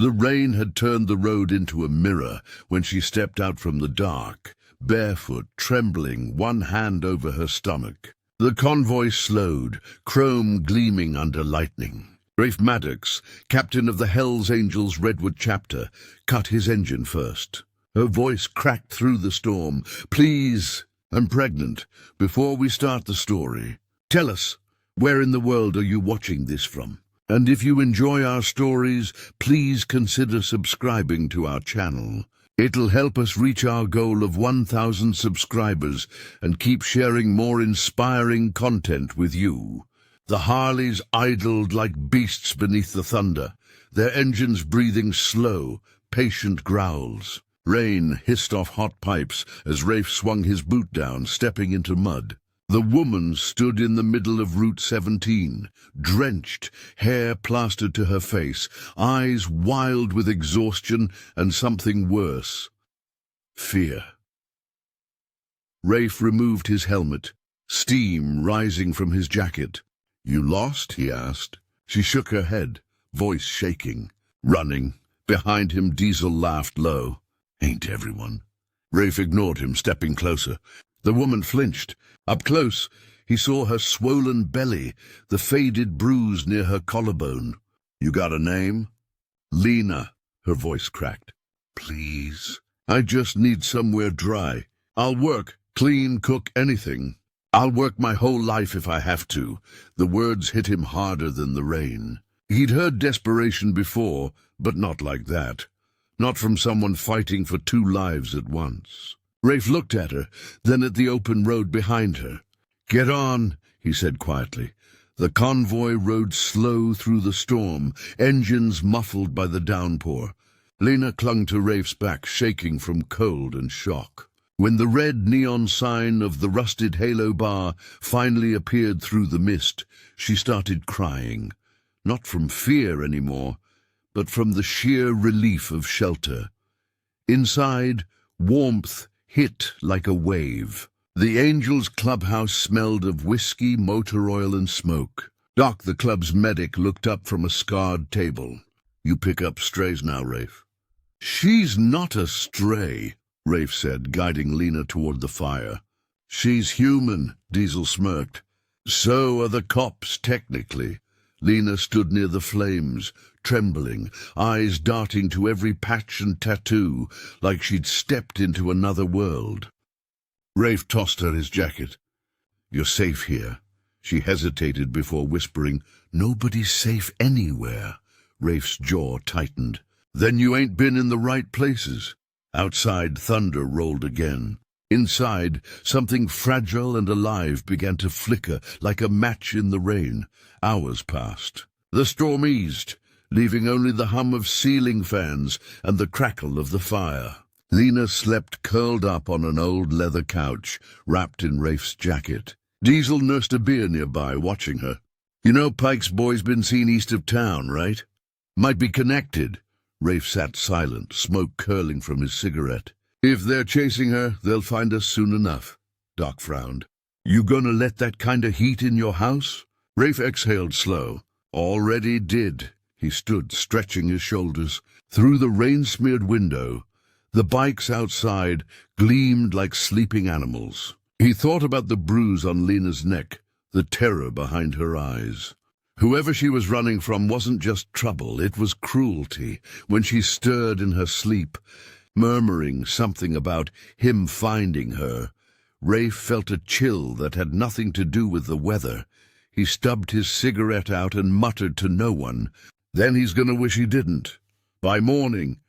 The rain had turned the road into a mirror when she stepped out from the dark, barefoot, trembling, one hand over her stomach. The convoy slowed, chrome gleaming under lightning. Rafe Maddox, captain of the Hellsangels Redwood chapter, cut his engine first. Her voice cracked through the storm. "Please, I'm pregnant. Before we start the story, tell us, where in the world are you watching this from? And if you enjoy our stories, please consider subscribing to our channel. It'll help us reach our goal of 1,000 subscribers and keep sharing more inspiring content with you." The Harleys idled like beasts beneath the thunder, their engines breathing slow, patient growls. Rain hissed off hot pipes as Rafe swung his boot down, stepping into mud. The woman stood in the middle of Route 17, drenched, hair plastered to her face, eyes wild with exhaustion and something worse: fear. Rafe removed his helmet, steam rising from his jacket. "You lost?" he asked. She shook her head, voice shaking. "Running." Behind him, Diesel laughed low. "Ain't everyone?" Rafe ignored him, stepping closer. The woman flinched. Up close, he saw her swollen belly, the faded bruise near her collarbone. "You got a name?" "Lena," her voice cracked. "Please, I just need somewhere dry. I'll work, clean, cook, anything. I'll work my whole life if I have to." The words hit him harder than the rain. He'd heard desperation before, but not like that. Not from someone fighting for 2 lives at once. Rafe looked at her, then at the open road behind her. "Get on," he said quietly. The convoy rode slow through the storm, engines muffled by the downpour. Lena clung to Rafe's back, shaking from cold and shock. When the red neon sign of the rusted Halo bar finally appeared through the mist, she started crying. Not from fear anymore, but from the sheer relief of shelter. Inside, warmth hit like a wave. The Angels clubhouse smelled of whiskey, motor oil, and smoke. Doc, the club's medic, looked up from a scarred table. "You pick up strays now, Rafe." "She's not a stray," Rafe said, guiding Lena toward the fire. "She's human," Diesel smirked. "So are the cops, technically." Lena stood near the flames, trembling, eyes darting to every patch and tattoo, like she'd stepped into another world. Rafe tossed her his jacket. "You're safe here." She hesitated before whispering, "Nobody's safe anywhere." Rafe's jaw tightened. "Then you ain't been in the right places." Outside, thunder rolled again. Inside, something fragile and alive began to flicker like a match in the rain. Hours passed. The storm eased, leaving only the hum of ceiling fans and the crackle of the fire. Lena slept curled up on an old leather couch, wrapped in Rafe's jacket. Diesel nursed a beer nearby, watching her. "You know Pike's boy's been seen east of town, right? Might be connected." Rafe sat silent, smoke curling from his cigarette. "If they're chasing her, they'll find us soon enough." Doc frowned. "You gonna let that kind of heat in your house?" Rafe exhaled slow. "Already did." He stood, stretching his shoulders. Through the rain-smeared window, the bikes outside gleamed like sleeping animals. He thought about the bruise on Lena's neck, the terror behind her eyes. Whoever she was running from wasn't just trouble, it was cruelty. When she stirred in her sleep, murmuring something about him finding her, Rafe felt a chill that had nothing to do with the weather. He stubbed his cigarette out and muttered to no one, "Then he's gonna wish he didn't." By morning,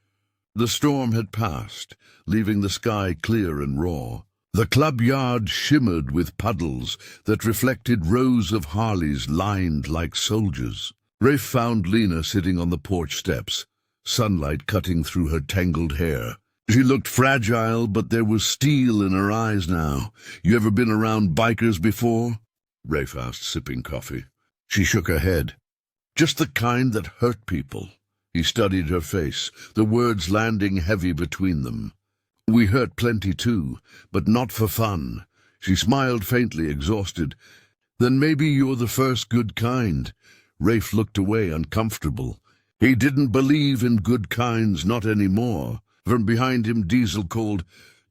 the storm had passed, leaving the sky clear and raw. The club yard shimmered with puddles that reflected rows of Harleys lined like soldiers. Rafe found Lena sitting on the porch steps, sunlight cutting through her tangled hair. She looked fragile, but there was steel in her eyes now. "You ever been around bikers before?" Rafe asked, sipping coffee. She shook her head. "Just the kind that hurt people." He studied her face, the words landing heavy between them. "We hurt plenty too, but not for fun." She smiled faintly, exhausted. "Then maybe you're the first good kind." Rafe looked away, uncomfortable. He didn't believe in good kinds, not anymore. From behind him, Diesel called.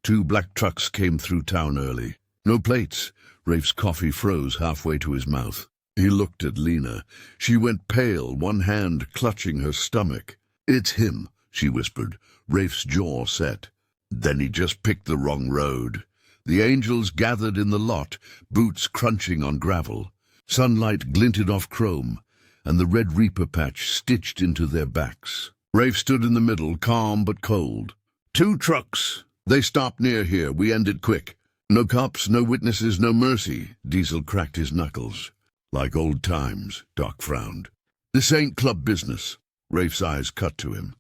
2 black trucks came through town early. No plates. Rafe's coffee froze halfway to his mouth. He looked at Lena. She went pale, one hand clutching her stomach. "It's him," she whispered. Rafe's jaw set. Then he just picked the wrong road. The angels gathered in the lot, boots crunching on gravel. Sunlight glinted off chrome, and the red reaper patch stitched into their backs. Rafe stood in the middle, calm but cold. 2 trucks. They stopped near here. We ended quick. No cops, no witnesses, no mercy. Diesel cracked his knuckles. Like old times, Doc frowned. This ain't club business. Rafe's eyes cut to him.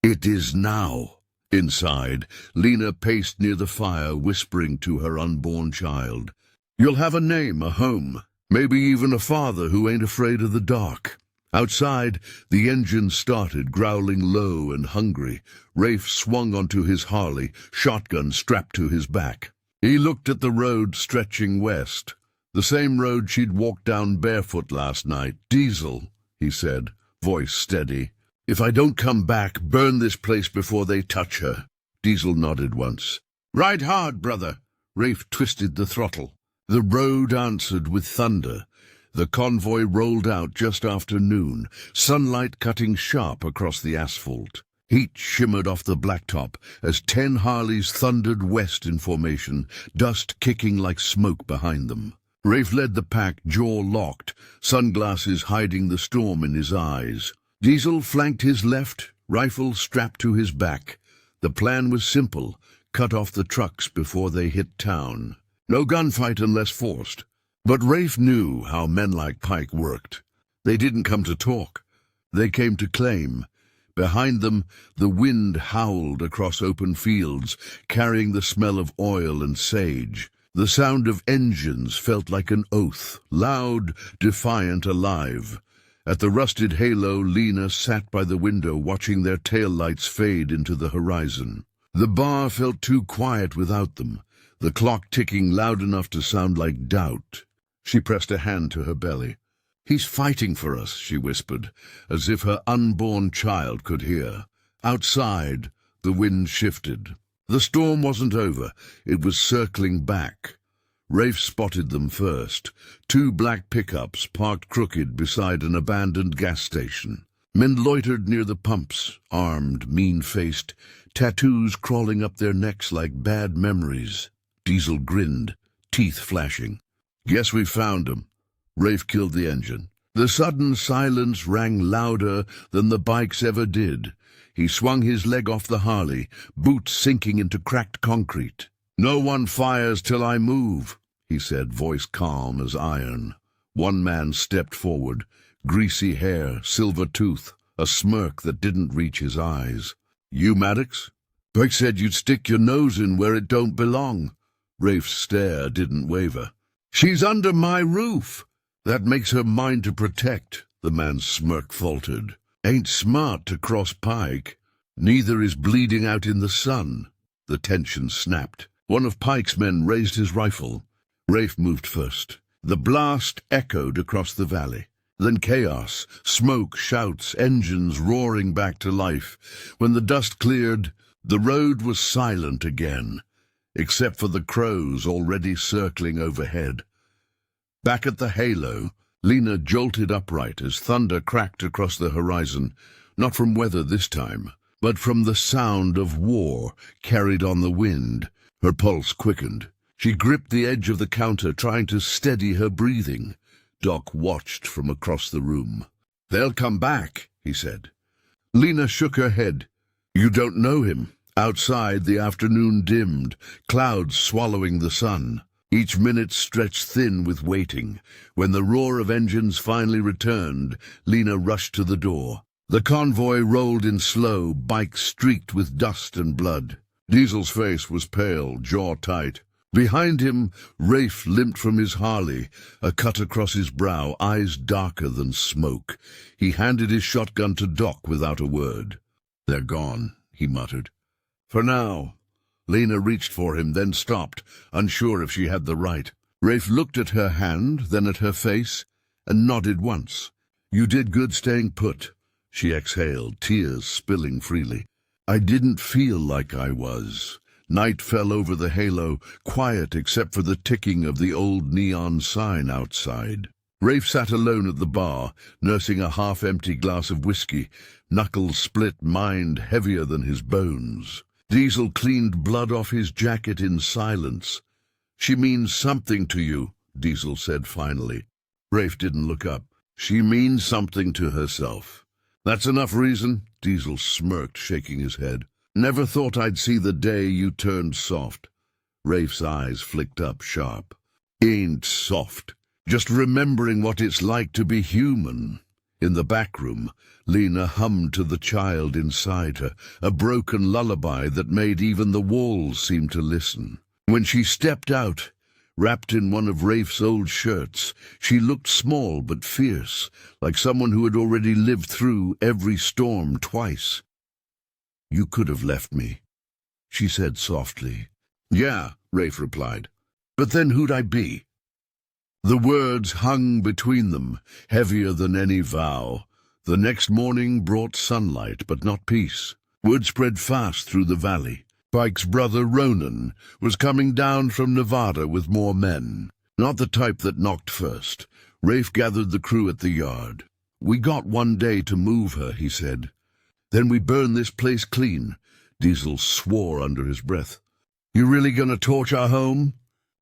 It is now. Inside, Lena paced near the fire, whispering to her unborn child. You'll have a name, a home, maybe even a father who ain't afraid of the dark. Outside, the engine started, growling low and hungry. Rafe swung onto his Harley, shotgun strapped to his back. He looked at the road stretching west, the same road she'd walked down barefoot last night. Diesel, he said, voice steady. If I don't come back, burn this place before they touch her. Diesel nodded once. Ride hard, brother. Rafe twisted the throttle. The road answered with thunder. The convoy rolled out just after noon, sunlight cutting sharp across the asphalt. Heat shimmered off the blacktop as 10 Harleys thundered west in formation, dust kicking like smoke behind them. Rafe led the pack, jaw locked, sunglasses hiding the storm in his eyes. Diesel flanked his left, rifle strapped to his back. The plan was simple: cut off the trucks before they hit town. No gunfight unless forced. But Rafe knew how men like Pike worked. They didn't come to talk. They came to claim. Behind them, the wind howled across open fields, carrying the smell of oil and sage. The sound of engines felt like an oath, loud, defiant, alive. At the rusted halo, Lena sat by the window, watching their taillights fade into the horizon. The bar felt too quiet without them, the clock ticking loud enough to sound like doubt. She pressed a hand to her belly. He's fighting for us, she whispered, as if her unborn child could hear. Outside, the wind shifted. The storm wasn't over. It was circling back. Rafe spotted them first. 2 black pickups parked crooked beside an abandoned gas station. Men loitered near the pumps, armed, mean-faced, tattoos crawling up their necks like bad memories. Diesel grinned, teeth flashing. Guess we found him. Rafe killed the engine. The sudden silence rang louder than the bikes ever did. He swung his leg off the Harley, boots sinking into cracked concrete. No one fires till I move, he said, voice calm as iron. One man stepped forward, greasy hair, silver tooth, a smirk that didn't reach his eyes. You, Maddox? Pike said you'd stick your nose in where it don't belong. Rafe's stare didn't waver. She's under my roof. That makes her mine to protect, the man's smirk faltered. Ain't smart to cross Pike. Neither is bleeding out in the sun. The tension snapped. One of Pike's men raised his rifle. Rafe moved first. The blast echoed across the valley. Then chaos, smoke, shouts, engines roaring back to life. When the dust cleared, the road was silent again, except for the crows already circling overhead. Back at the halo, Lena jolted upright as thunder cracked across the horizon, not from weather this time, but from the sound of war carried on the wind. Her pulse quickened. She gripped the edge of the counter, trying to steady her breathing. Doc watched from across the room. They'll come back, he said. Lena shook her head. You don't know him. Outside, the afternoon dimmed, clouds swallowing the sun. Each minute stretched thin with waiting. When the roar of engines finally returned, Lena rushed to the door. The convoy rolled in slow, bikes streaked with dust and blood. Diesel's face was pale, jaw tight. Behind him, Rafe limped from his Harley, a cut across his brow, eyes darker than smoke. He handed his shotgun to Doc without a word. They're gone, he muttered. For now. Lena reached for him, then stopped, unsure if she had the right. Rafe looked at her hand, then at her face, and nodded once. You did good staying put. She exhaled, tears spilling freely. I didn't feel like I was. Night fell over the halo, quiet except for the ticking of the old neon sign outside. Rafe sat alone at the bar, nursing a half-empty glass of whiskey, knuckles split, mind heavier than his bones. Diesel cleaned blood off his jacket in silence. She means something to you, Diesel said finally. Rafe didn't look up. She means something to herself. That's enough reason, Diesel smirked, shaking his head. Never thought I'd see the day you turned soft. Rafe's eyes flicked up sharp. Ain't soft. Just remembering what it's like to be human. In the back room, Lena hummed to the child inside her, a broken lullaby that made even the walls seem to listen. When she stepped out, wrapped in one of Rafe's old shirts, she looked small but fierce, like someone who had already lived through every storm twice. You could have left me, she said softly. Yeah, Rafe replied. But then who'd I be? The words hung between them, heavier than any vow. The next morning brought sunlight, but not peace. Word spread fast through the valley. Pike's brother Ronan was coming down from Nevada with more men. Not the type that knocked first. Rafe gathered the crew at the yard. We got one day to move her, he said. Then we burn this place clean. Diesel swore under his breath. You really gonna torch our home?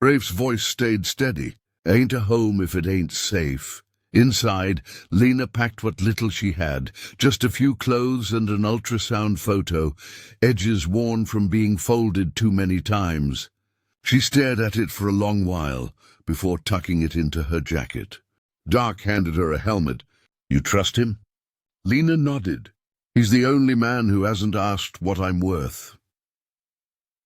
Rafe's voice stayed steady. Ain't a home if it ain't safe. Inside, Lena packed what little she had, just a few clothes and an ultrasound photo, edges worn from being folded too many times. She stared at it for a long while, before tucking it into her jacket. Doc handed her a helmet. You trust him? Lena nodded. He's the only man who hasn't asked what I'm worth.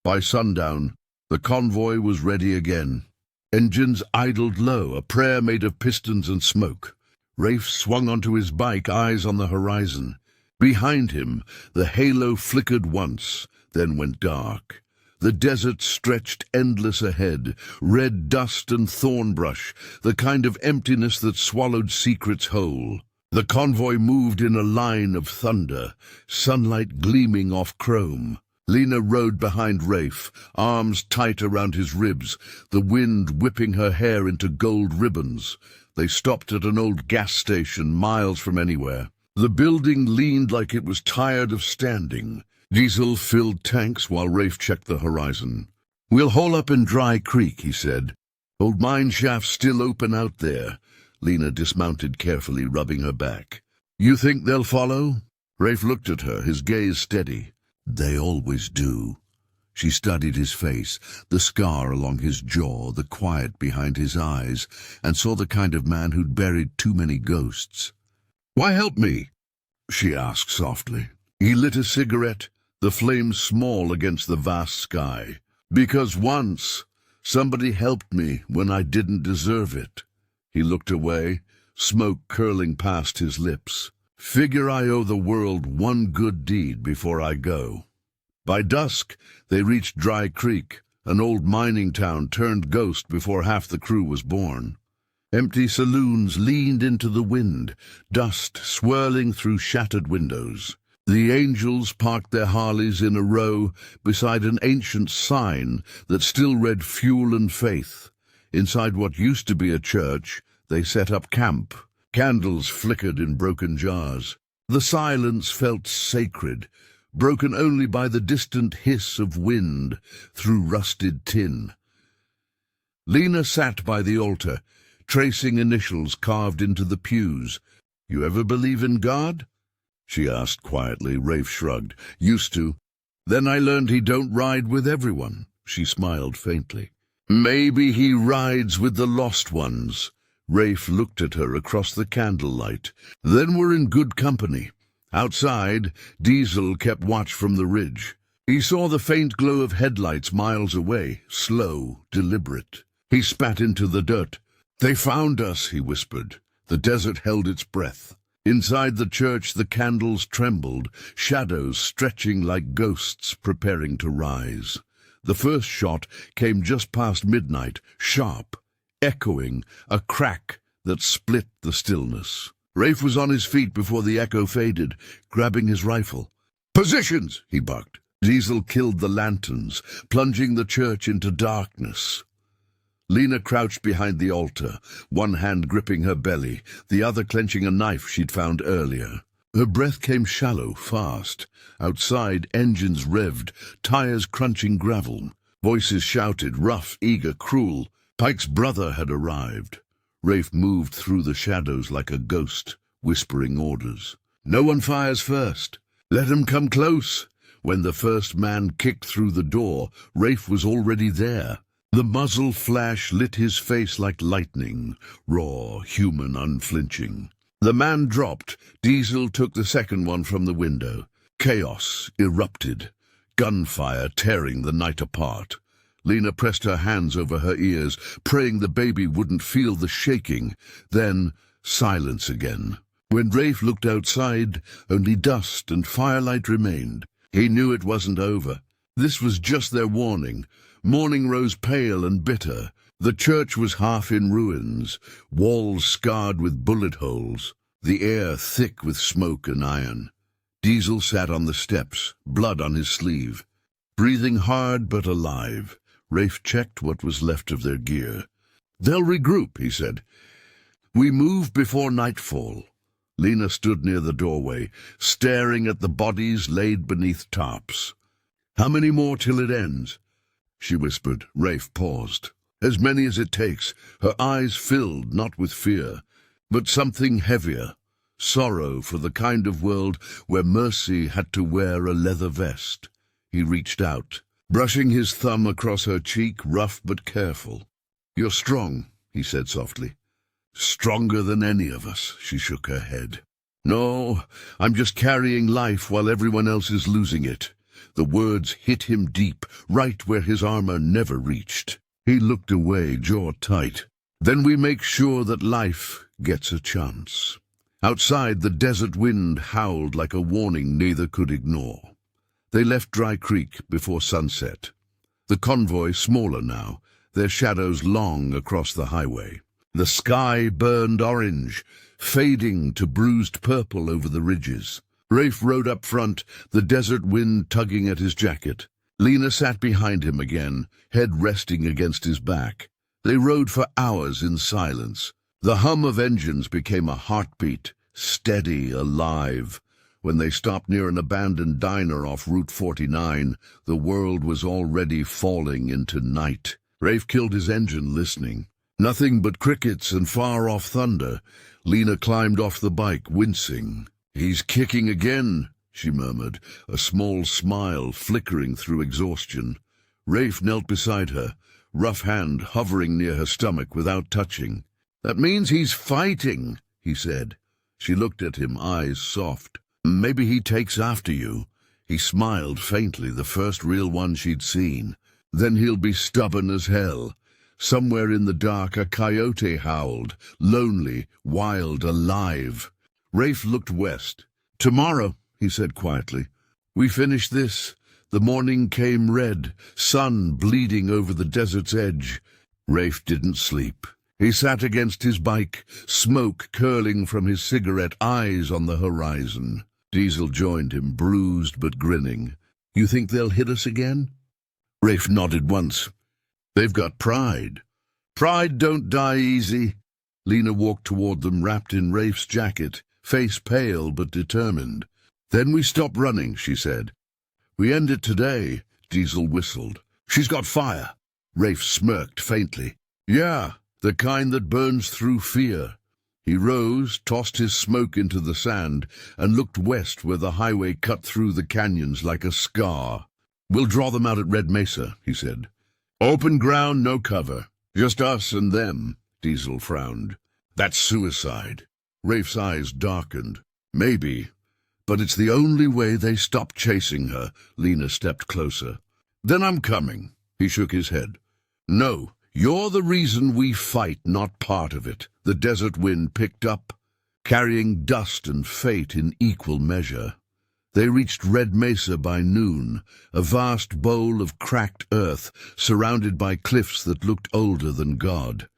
By sundown, the convoy was ready again. Engines idled low, a prayer made of pistons and smoke. Rafe swung onto his bike, eyes on the horizon. Behind him, the halo flickered once, then went dark. The desert stretched endless ahead, red dust and thornbrush, the kind of emptiness that swallowed secrets whole. The convoy moved in a line of thunder, sunlight gleaming off chrome. Lena rode behind Rafe, arms tight around his ribs, the wind whipping her hair into gold ribbons. They stopped at an old gas station miles from anywhere. The building leaned like it was tired of standing. Diesel filled tanks while Rafe checked the horizon. We'll hole up in Dry Creek, he said. Old mine shaft's still open out there. Lena dismounted carefully, rubbing her back. You think they'll follow? Rafe looked at her, his gaze steady. They always do. She studied his face, the scar along his jaw, the quiet behind his eyes, and saw the kind of man who'd buried too many ghosts. Why help me? She asked softly. He lit a cigarette, the flame small against the vast sky. Because once, somebody helped me when I didn't deserve it. He looked away, smoke curling past his lips. Figure I owe the world one good deed before I go. By dusk, they reached Dry Creek, an old mining town turned ghost before half the crew was born. Empty saloons leaned into the wind, dust swirling through shattered windows. The angels parked their Harleys in a row beside an ancient sign that still read Fuel and Faith. Inside what used to be a church, they set up camp. Candles flickered in broken jars. The silence felt sacred, broken only by the distant hiss of wind through rusted tin. Lena sat by the altar, tracing initials carved into the pews. You ever believe in God? She asked quietly. Rafe shrugged. Used to. Then I learned he don't ride with everyone. She smiled faintly. Maybe he rides with the lost ones. Rafe looked at her across the candlelight. Then we're in good company. Outside, Diesel kept watch from the ridge. He saw the faint glow of headlights miles away, slow, deliberate. He spat into the dirt. They found us, he whispered. The desert held its breath. Inside the church, the candles trembled, shadows stretching like ghosts preparing to rise. The first shot came just past midnight, sharp, echoing, a crack that split the stillness. Rafe was on his feet before the echo faded, grabbing his rifle. "Positions!" he barked. Diesel killed the lanterns, plunging the church into darkness. Lena crouched behind the altar, one hand gripping her belly, the other clenching a knife she'd found earlier. Her breath came shallow, fast. Outside, engines revved, tires crunching gravel. Voices shouted, rough, eager, cruel. Pike's brother had arrived. Rafe moved through the shadows like a ghost, whispering orders. "No one fires first. Let 'em come close." When the first man kicked through the door, Rafe was already there. The muzzle flash lit his face like lightning, raw, human, unflinching. The man dropped. Diesel took the second one from the window. Chaos erupted, gunfire tearing the night apart. Lena pressed her hands over her ears, praying the baby wouldn't feel the shaking. Then silence again. When Rafe looked outside, only dust and firelight remained. He knew it wasn't over. This was just their warning. Morning rose pale and bitter. The church was half in ruins, walls scarred with bullet holes, the air thick with smoke and iron. Diesel sat on the steps, blood on his sleeve. Breathing hard but alive, Rafe checked what was left of their gear. "They'll regroup," he said. "We move before nightfall." Lena stood near the doorway, staring at the bodies laid beneath tarps. "How many more till it ends?" she whispered. Rafe paused. "As many as it takes." Her eyes filled, not with fear, but something heavier. Sorrow for the kind of world where mercy had to wear a leather vest. He reached out, brushing his thumb across her cheek, rough but careful. "You're strong," he said softly. "Stronger than any of us," she shook her head. "No, I'm just carrying life while everyone else is losing it." The words hit him deep, right where his armor never reached. He looked away, jaw tight. "Then we make sure that life gets a chance." Outside, the desert wind howled like a warning neither could ignore. They left Dry Creek before sunset. The convoy smaller now, their shadows long across the highway. The sky burned orange, fading to bruised purple over the ridges. Rafe rode up front, the desert wind tugging at his jacket. Lena sat behind him again, head resting against his back. They rode for hours in silence. The hum of engines became a heartbeat, steady, alive. When they stopped near an abandoned diner off Route 49, the world was already falling into night. Rafe killed his engine listening. Nothing but crickets and far-off thunder. Lena climbed off the bike, wincing. "He's kicking again," she murmured, a small smile flickering through exhaustion. Rafe knelt beside her, rough hand hovering near her stomach without touching. "That means he's fighting," he said. She looked at him, eyes soft. "Maybe he takes after you." He smiled faintly, the first real one she'd seen. "Then he'll be stubborn as hell." Somewhere in the dark a coyote howled, lonely, wild, alive. Rafe looked west. "Tomorrow," he said quietly, "we finish this." The morning came red, sun bleeding over the desert's edge. Rafe didn't sleep. He sat against his bike, smoke curling from his cigarette, eyes on the horizon. Diesel joined him, bruised but grinning. "You think they'll hit us again?" Rafe nodded once. "They've got pride. Pride don't die easy." Lena walked toward them, wrapped in Rafe's jacket, face pale but determined. "Then we stop running," she said. "We end it today," Diesel whistled. "She's got fire." Rafe smirked faintly. "Yeah, the kind that burns through fear." He rose, tossed his smoke into the sand, and looked west where the highway cut through the canyons like a scar. "We'll draw them out at Red Mesa," he said. "Open ground, no cover. Just us and them." Diesel frowned. "That's suicide." Rafe's eyes darkened. "Maybe, but it's the only way they stop chasing her." Lena stepped closer. "Then I'm coming." He shook his head. "No, you're the reason we fight, not part of it." The desert wind picked up, carrying dust and fate in equal measure. They reached Red Mesa by noon, a vast bowl of cracked earth surrounded by cliffs that looked older than God.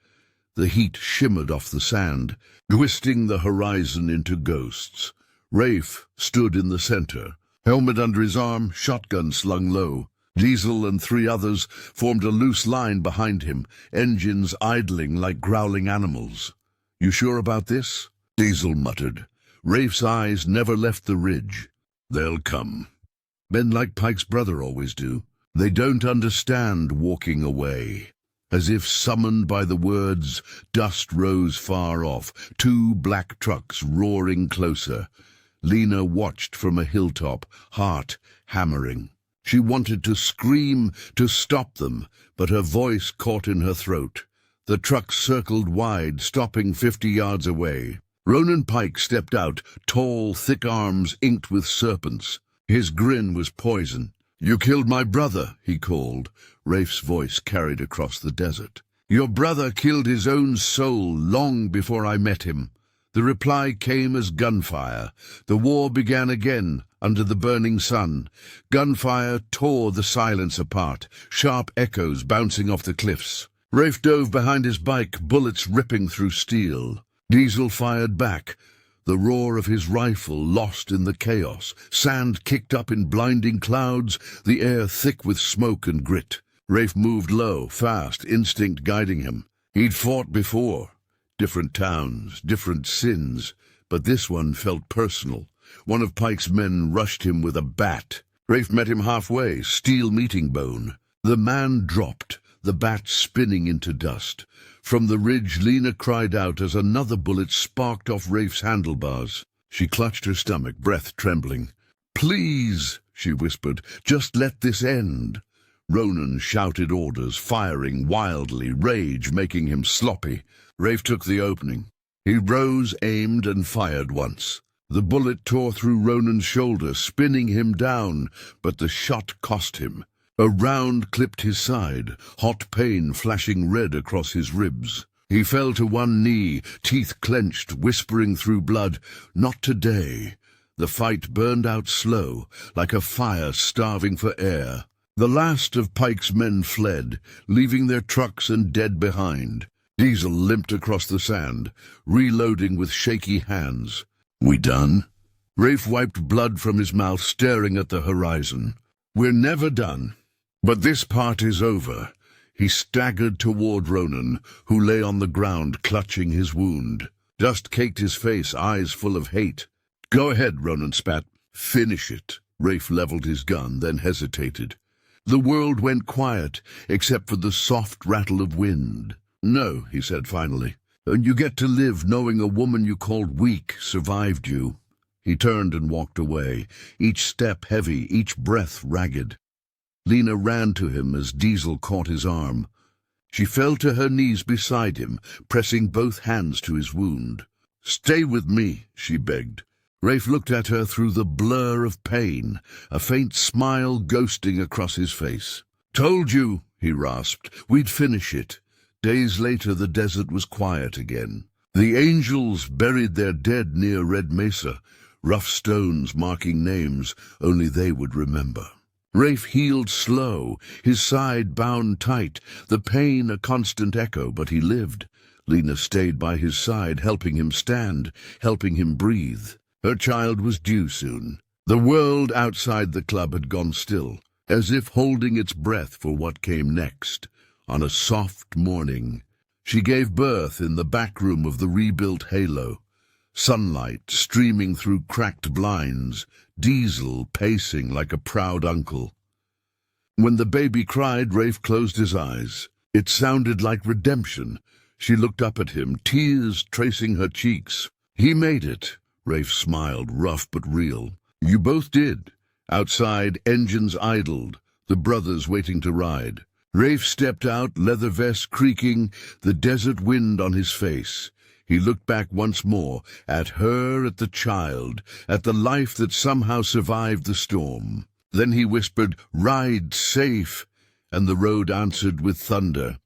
The heat shimmered off the sand, twisting the horizon into ghosts. Rafe stood in the center, helmet under his arm, shotgun slung low. Diesel and 3 others formed a loose line behind him, engines idling like growling animals. "You sure about this?" Diesel muttered. Rafe's eyes never left the ridge. "They'll come. Men like Pike's brother always do. They don't understand walking away." As if summoned by the words, dust rose far off, 2 black trucks roaring closer. Lena watched from a hilltop, heart hammering. She wanted to scream to stop them, but her voice caught in her throat. The trucks circled wide, stopping 50 yards away. Ronan Pike stepped out, tall, thick arms inked with serpents. His grin was poison. "You killed my brother," he called. Rafe's voice carried across the desert. "Your brother killed his own soul long before I met him." The reply came as gunfire. The war began again under the burning sun. Gunfire tore the silence apart, sharp echoes bouncing off the cliffs. Rafe dove behind his bike, bullets ripping through steel. Diesel fired back, the roar of his rifle lost in the chaos. Sand kicked up in blinding clouds, the air thick with smoke and grit. Rafe moved low, fast, instinct guiding him. He'd fought before. Different towns, different sins, but this one felt personal. One of Pike's men rushed him with a bat. Rafe met him halfway, steel meeting bone. The man dropped, the bat spinning into dust. From the ridge, Lena cried out as another bullet sparked off Rafe's handlebars. She clutched her stomach, breath trembling. "Please," she whispered, "just let this end." Ronan shouted orders, firing wildly, rage making him sloppy. Rafe took the opening. He rose, aimed, and fired once. The bullet tore through Ronan's shoulder, spinning him down, but the shot cost him. A round clipped his side, hot pain flashing red across his ribs. He fell to one knee, teeth clenched, whispering through blood, "Not today." The fight burned out slow, like a fire starving for air. The last of Pike's men fled, leaving their trucks and dead behind. Diesel limped across the sand, reloading with shaky hands. "We done?" Rafe wiped blood from his mouth, staring at the horizon. "We're never done. But this part is over." He staggered toward Ronan, who lay on the ground, clutching his wound. Dust caked his face, eyes full of hate. "Go ahead," Ronan spat. "Finish it." Rafe leveled his gun, then hesitated. The world went quiet, except for the soft rattle of wind. "No," he said finally. "And you get to live knowing a woman you called weak survived you." He turned and walked away, each step heavy, each breath ragged. Lena ran to him as Diesel caught his arm. She fell to her knees beside him, pressing both hands to his wound. "Stay with me," she begged. Rafe looked at her through the blur of pain, a faint smile ghosting across his face. "Told you," he rasped, "we'd finish it." Days later the desert was quiet again. The angels buried their dead near Red Mesa, rough stones marking names only they would remember. Rafe healed slow, his side bound tight, the pain a constant echo, but he lived. Lena stayed by his side, helping him stand, helping him breathe. Her child was due soon. The world outside the club had gone still, as if holding its breath for what came next. On a soft morning, she gave birth in the back room of the rebuilt Halo. Sunlight streaming through cracked blinds, Diesel pacing like a proud uncle. When the baby cried, Rafe closed his eyes. It sounded like redemption. She looked up at him, tears tracing her cheeks. "He made it." Rafe smiled, rough but real. "You both did." Outside, engines idled, the brothers waiting to ride. Rafe stepped out, leather vest creaking, the desert wind on his face. He looked back once more, at her, at the child, at the life that somehow survived the storm. Then he whispered, "Ride safe," and the road answered with thunder.